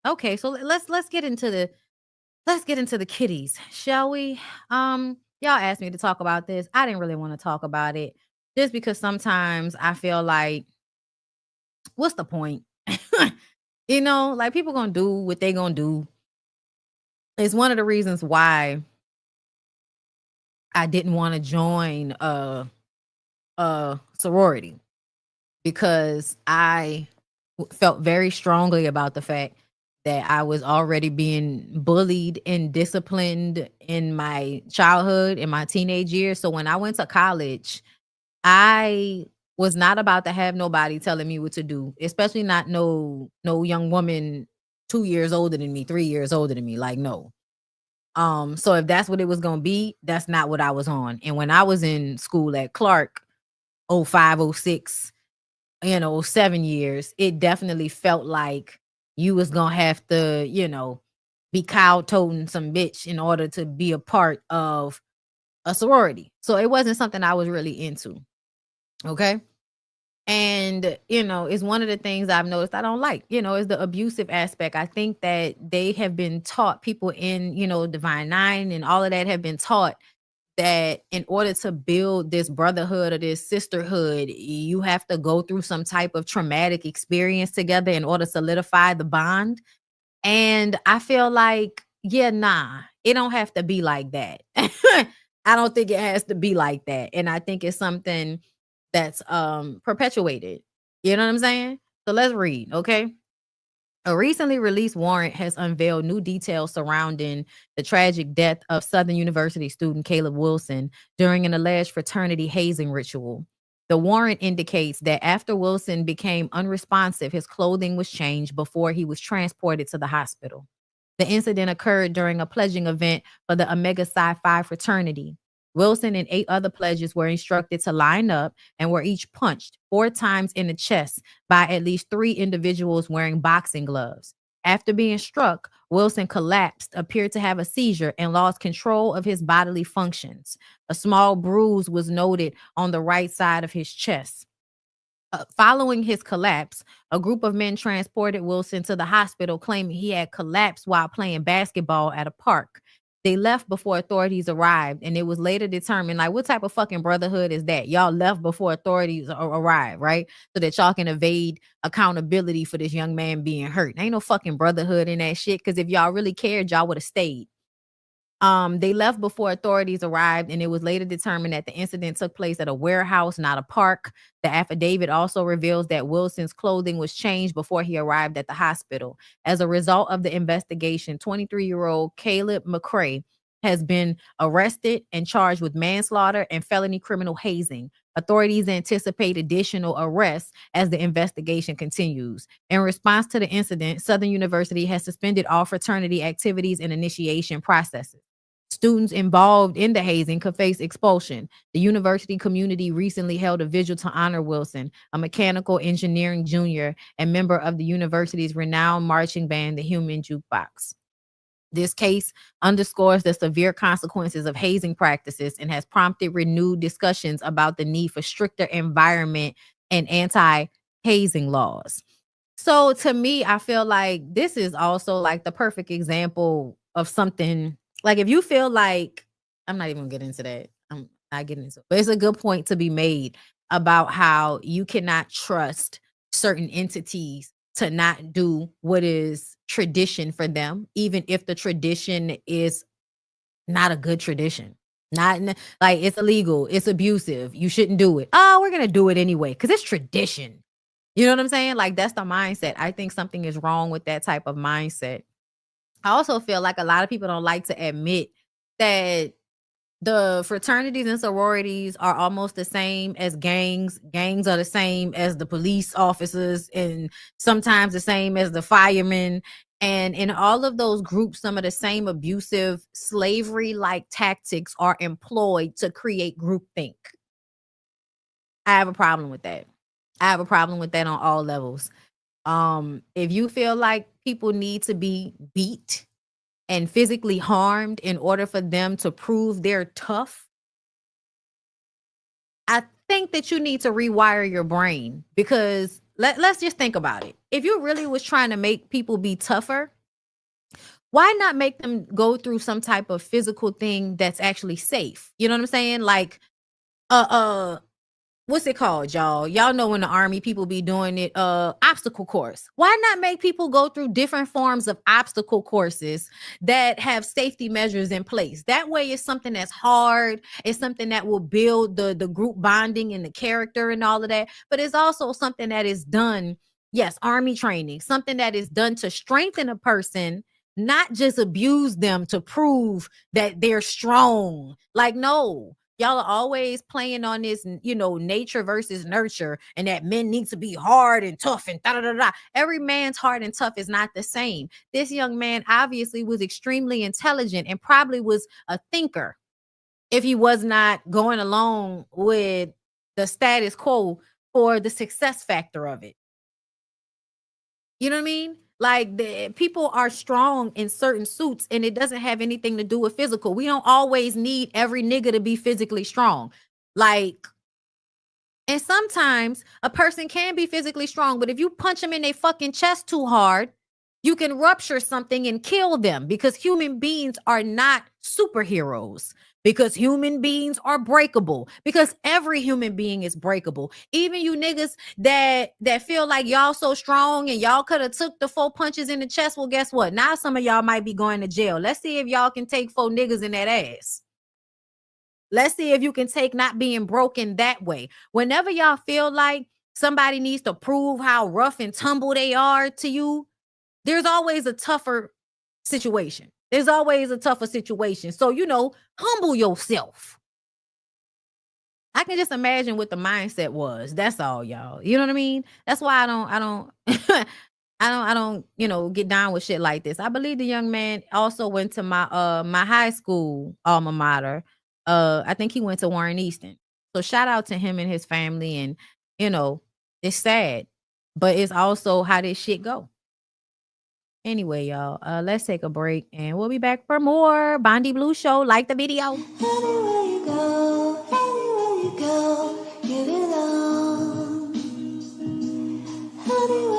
Okay, so let's get into the kitties, shall we? Y'all asked me to talk about this. I didn't really want to talk about it just because sometimes I feel like, what's the point? Like people gonna do what they gonna do. It's one of the reasons why I didn't want to join a sorority, because I felt very strongly about the fact that I was already being bullied and disciplined in my childhood, in my teenage years. So when I went to college, I was not about to have nobody telling me what to do, especially not no young woman 2 years older than me, 3 years older than me. Like, no. So if that's what it was gonna be, that's not what I was on. And when I was in school at Clark, 05, 06, 7 years, it definitely felt like you was gonna have to, be cow toting some bitch in order to be a part of a sorority. So it wasn't something I was really into. Okay. And, it's one of the things I've noticed I don't like, is the abusive aspect. I think that they have been taught, people in, Divine Nine and all of that have been taught that in order to build this brotherhood or this sisterhood, you have to go through some type of traumatic experience together in order to solidify the bond. And I feel like, yeah, nah, it don't have to be like that. I don't think it has to be like that. And I think it's something that's perpetuated. You know what I'm saying? So let's read, okay? A recently released warrant has unveiled new details surrounding the tragic death of Southern University student Caleb Wilson during an alleged fraternity hazing ritual. The warrant indicates that after Wilson became unresponsive, his clothing was changed before he was transported to the hospital. The incident occurred during a pledging event for the Omega Psi Phi fraternity. Wilson and 8 other pledges were instructed to line up and were each punched 4 times in the chest by at least 3 individuals wearing boxing gloves. After being struck, Wilson collapsed, appeared to have a seizure, and lost control of his bodily functions. A small bruise was noted on the right side of his chest. Following his collapse, a group of men transported Wilson to the hospital, claiming he had collapsed while playing basketball at a park. They left before authorities arrived, and it was later determined, like, what type of fucking brotherhood is that? Y'all left before authorities arrived, right? So that y'all can evade accountability for this young man being hurt. Ain't no fucking brotherhood in that shit, because if y'all really cared, y'all would have stayed. They left before authorities arrived, and it was later determined that the incident took place at a warehouse, not a park. The affidavit also reveals that Wilson's clothing was changed before he arrived at the hospital. As a result of the investigation, 23-year-old Caleb McCrae has been arrested and charged with manslaughter and felony criminal hazing. Authorities anticipate additional arrests as the investigation continues. In response to the incident, Southern University has suspended all fraternity activities and initiation processes. Students involved in the hazing could face expulsion. The university community recently held a vigil to honor Wilson, a mechanical engineering junior and member of the university's renowned marching band, the Human Jukebox. This case underscores the severe consequences of hazing practices and has prompted renewed discussions about the need for stricter environment and anti-hazing laws. So to me, I feel like this is also like the perfect example of something. Like, if you feel like, I'm not even gonna get into that. I'm not getting into it. But it's a good point to be made about how you cannot trust certain entities to not do what is tradition for them, even if the tradition is not a good tradition. Not like, it's illegal, it's abusive, you shouldn't do it. Oh, we're gonna do it anyway because it's tradition. You know what I'm saying? Like, that's the mindset. I think something is wrong with that type of mindset. I also feel like a lot of people don't like to admit that the fraternities and sororities are almost the same as gangs. Gangs are the same as the police officers, and sometimes the same as the firemen. And in all of those groups, some of the same abusive slavery like tactics are employed to create groupthink. I have a problem with that. I have a problem with that on all levels. If you feel like people need to be beat and physically harmed in order for them to prove they're tough, I think that you need to rewire your brain, because let's just think about it. If you really was trying to make people be tougher, Why not make them go through some type of physical thing that's actually safe? You know what I'm saying? Like, uh, uh, what's it called, y'all? Y'all know in the army people be doing it, obstacle course. Why not make people go through different forms of obstacle courses that have safety measures in place? That way it's something that's hard, it's something that will build the group bonding and the character and all of that, but it's also something that is done, yes, army training, something that is done to strengthen a person, not just abuse them to prove that they're strong. Like, no, y'all are always playing on this, nature versus nurture, and that men need to be hard and tough and da da da da. Every man's hard and tough is not the same. This young man obviously was extremely intelligent and probably was a thinker if he was not going along with the status quo for the success factor of it. You know what I mean? Like, the people are strong in certain suits, and it doesn't have anything to do with physical. We don't always need every nigga to be physically strong. Like, and sometimes a person can be physically strong, but if you punch them in their fucking chest too hard, you can rupture something and kill them, because human beings are not superheroes, because human beings are breakable, because every human being is breakable. Even you niggas that feel like y'all so strong and y'all could have took the 4 punches in the chest. Well, guess what? Now some of y'all might be going to jail. Let's see if y'all can take 4 niggas in that ass. Let's see if you can take not being broken that way. Whenever y'all feel like somebody needs to prove how rough and tumble they are to you, there's always a tougher situation. There's always a tougher situation. So, humble yourself. I can just imagine what the mindset was. That's all, y'all. You know what I mean? That's why I don't get down with shit like this. I believe the young man also went to my high school alma mater. I think he went to Warren Easton. So shout out to him and his family. And it's sad, but it's also how this shit go. Anyway, y'all, let's take a break and we'll be back for more Bondi Blue Show. Like the video. Anywhere you go, you belong. Anywhere